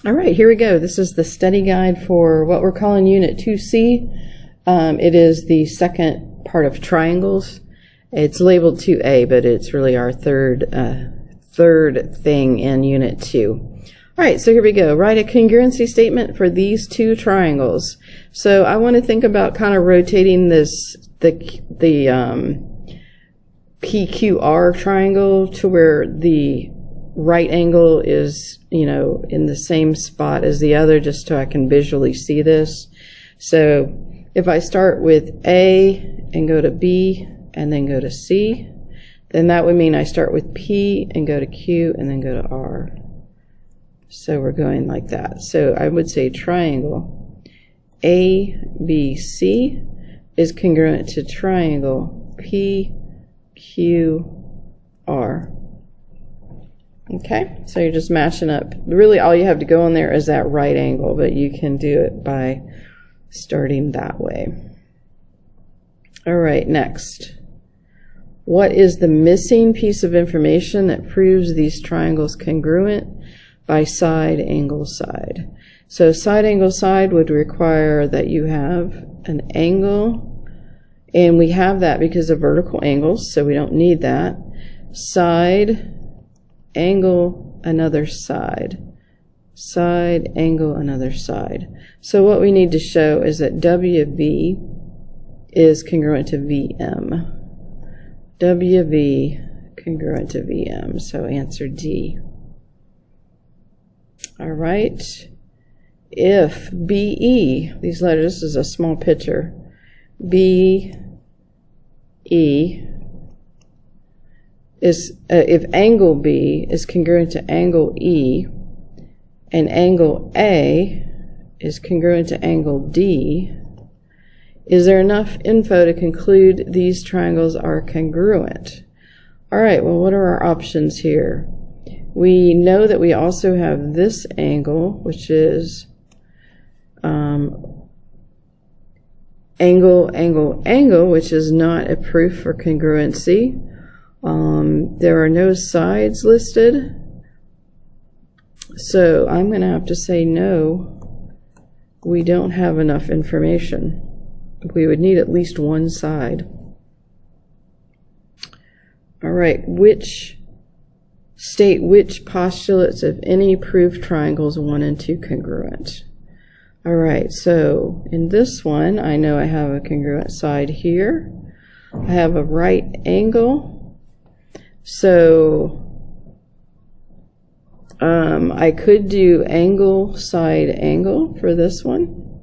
All right, here we go. This is the study guide for what we're calling Unit 2C. It is the second part of triangles. It's labeled 2A, but it's really our third thing in Unit 2. All right, so here we go. Write a congruency statement for these two triangles. So I want to think about kind of rotating this the PQR triangle to where the right angle is, in the same spot as the other, just so I can visually see this. So if I start with A and go to B and then go to C, then that would mean I start with P and go to Q and then go to R. So we're going like that. So I would say triangle ABC is congruent to triangle PQR. Okay, so you're just matching up. Really all you have to go on there is that right angle, but you can do it by starting that way. All right, next. What is the missing piece of information that proves these triangles congruent by side, angle, side? So side, angle, side would require that you have an angle, and we have that because of vertical angles, so we don't need that. Side, angle, another side. Side, angle, another side. So what we need to show is that WV is congruent to VM. WV congruent to VM. So answer D. All right. If BE, these letters, this is a small picture, BE is, if angle B is congruent to angle E, and angle A is congruent to angle D, is there enough info to conclude these triangles are congruent? All right, well, what are our options here? We know that we also have this angle, which is angle, angle, angle, which is not a proof for congruency. There are no sides listed, so I'm going to have to say no, we don't have enough information. We would need at least one side. All right, state which postulates, if any, prove triangles 1 and 2 congruent. All right, so in this one, I know I have a congruent side here. I have a right angle. So I could do angle, side, angle for this one.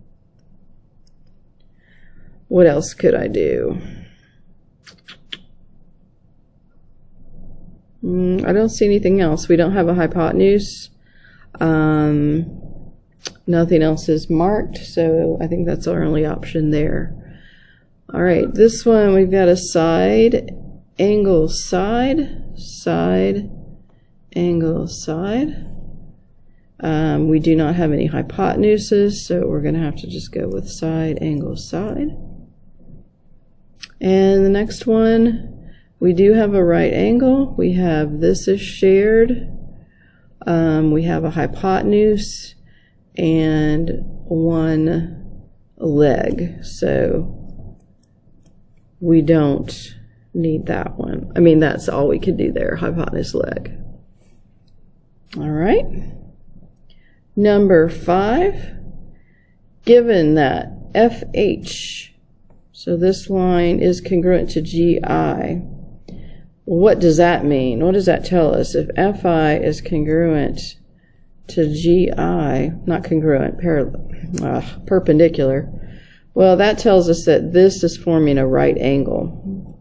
What else could I do? I don't see anything else. We don't have a hypotenuse. Nothing else is marked, so I think that's our only option there. All right, this one we've got a side, angle, side, side, angle, side. We do not have any hypotenuses, so we're going to have to just go with side, angle, side. And the next one, we do have a right angle. We have this is shared. We have a hypotenuse and one leg, so we don't need that one. I mean, that's all we could do there, hypotenuse, leg. All right. Number 5, given that FH, so this line is congruent to GI, what does that mean? What does that tell us? If FI is congruent to GI, not congruent, perpendicular, well, that tells us that this is forming a right angle.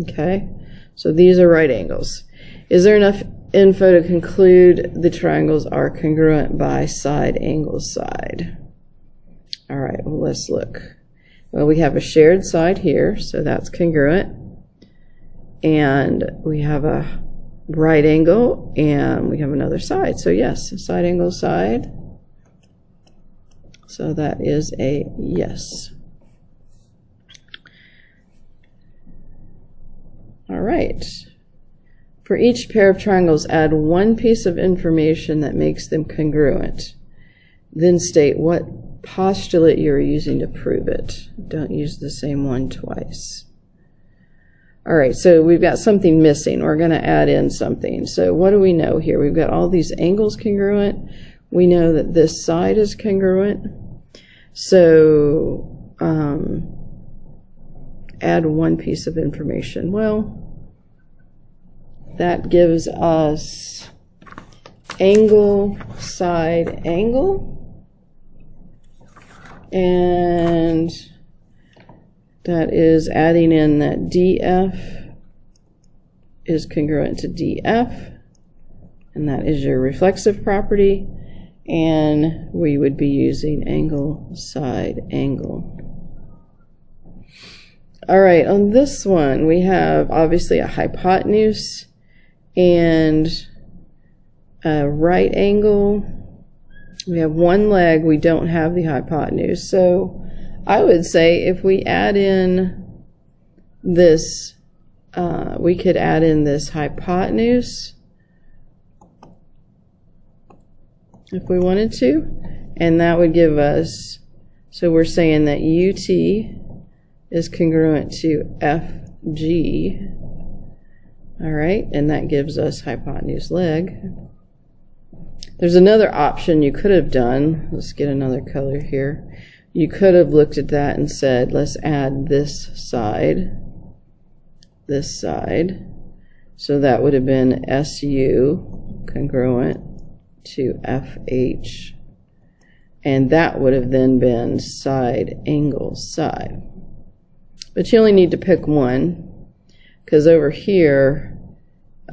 Okay, so these are right angles. Is there enough info to conclude the triangles are congruent by side, angle, side? All right, well, let's look. Well, we have a shared side here, so that's congruent. And we have a right angle, and we have another side. So yes, side, angle, side. So that is a yes. All right. For each pair of triangles, add one piece of information that makes them congruent. Then state what postulate you are using to prove it. Don't use the same one twice. All right, so we've got something missing. We're going to add in something. So what do we know here? We've got all these angles congruent. We know that this side is congruent. So add one piece of information. Well, that gives us angle, side, angle. And that is adding in that DF is congruent to DF. And that is your reflexive property. And we would be using angle, side, angle. All right, on this one, we have obviously a hypotenuse and a right angle. We have one leg, we don't have the hypotenuse. So I would say if we add in this, we could add in this hypotenuse if we wanted to, and that would give us, so we're saying that UT is congruent to FG. All right, and that gives us hypotenuse leg. There's another option you could have done. Let's get another color here. You could have looked at that and said, let's add this side. So that would have been SU congruent to FH. And that would have then been side, angle, side. But you only need to pick one, because over here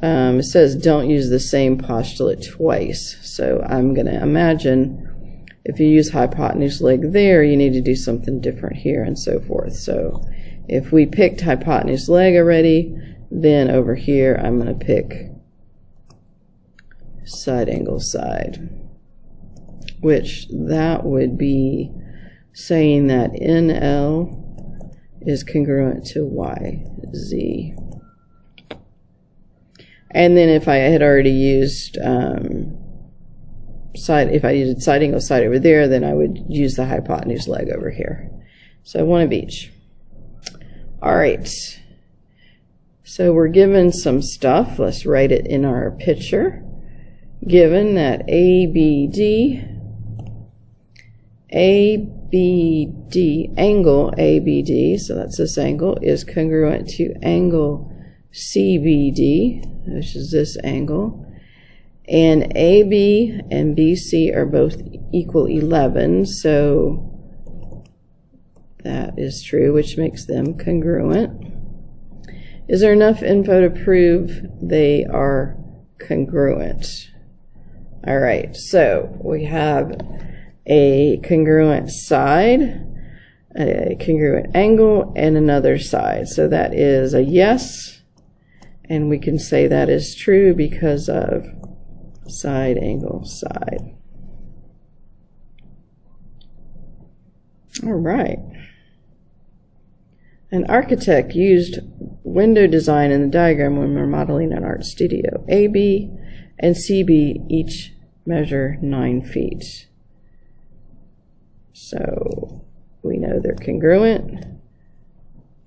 it says don't use the same postulate twice. So I'm going to imagine if you use hypotenuse leg there, you need to do something different here and so forth. So if we picked hypotenuse leg already, then over here I'm going to pick side, angle, side, which that would be saying that NL is congruent to YZ. And then if I had already used side, if I used side, angle, side over there, then I would use the hypotenuse leg over here. So one of each. All right. So we're given some stuff. Let's write it in our picture. Given that angle ABD, so that's this angle, is congruent to angle CBD, which is this angle, and AB and BC are both equal 11, so that is true, which makes them congruent. Is there enough info to prove they are congruent? All right, so we have a congruent side, a congruent angle, and another side. So that is a yes, and we can say that is true because of side, angle, side. All right. An architect used window design in the diagram when we're modeling an art studio. AB and CB each measure 9 feet. So we know they're congruent,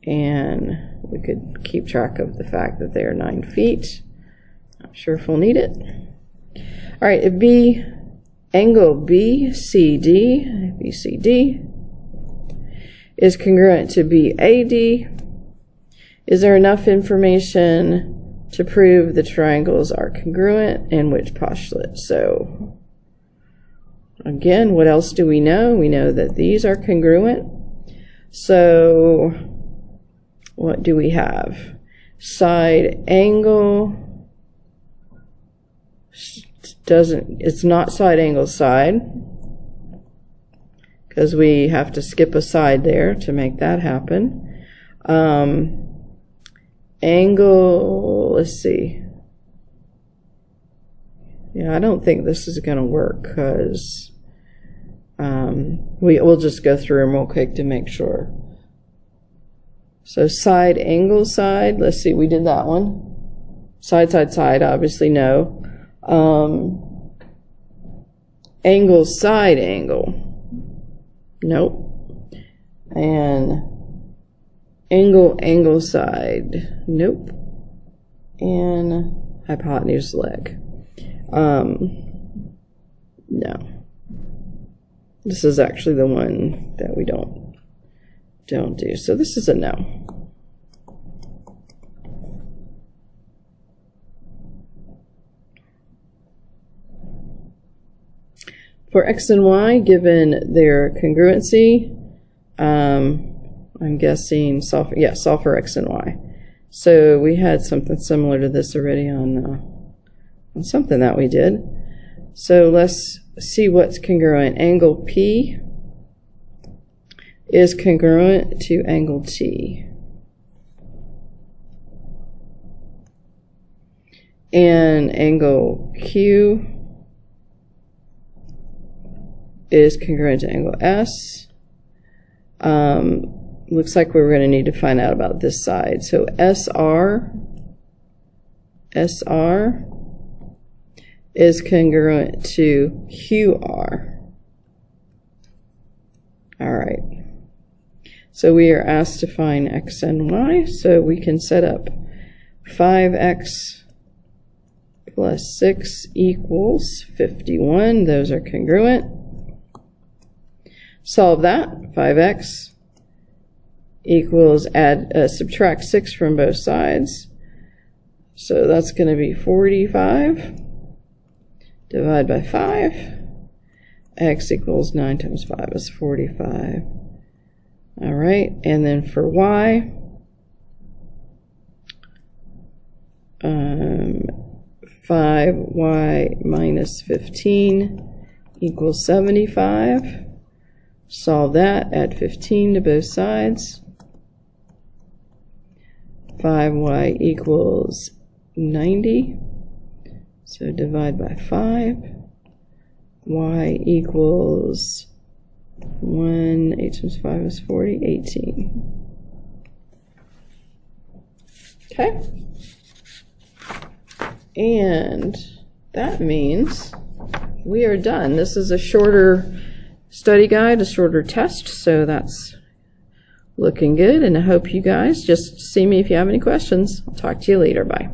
and we could keep track of the fact that they are 9 feet. Not sure if we'll need it. All right, if angle BCD is congruent to BAD, is there enough information to prove the triangles are congruent, and which postulate? So again, what else do we know? We know that these are congruent. So what do we have? Side angle it's not side angle side, because we have to skip a side there to make that happen. Angle, let's see. Yeah, I don't think this is going to work, because we'll just go through them real quick to make sure. So side, angle, side, let's see, we did that one. Side, side, side, obviously no. Angle, side angle. Nope. And angle, angle, side. Nope. And hypotenuse, leg. No. This is actually the one that we don't do. So this is a no. For x and y, given their congruency, I'm guessing solve for x and y. So we had something similar to this already on something that we did. So let's see what's congruent. Angle P is congruent to angle T. And angle Q is congruent to angle S. Looks like we're going to need to find out about this side. So SR is congruent to QR. All right. So we are asked to find x and y. So we can set up 5x plus 6 equals 51. Those are congruent. Solve that. 5x equals subtract 6 from both sides. So that's going to be 45. Divide by 5. X equals 9 times 5 is 45. All right, and then for y, 5y minus 15 equals 75. Solve that, add 15 to both sides. 5y equals 90. So divide by 5. Y equals 1, 8 times 5 is 40, 18. Okay. And that means we are done. This is a shorter study guide, a shorter test, so that's looking good. And I hope you guys just see me if you have any questions. I'll talk to you later. Bye.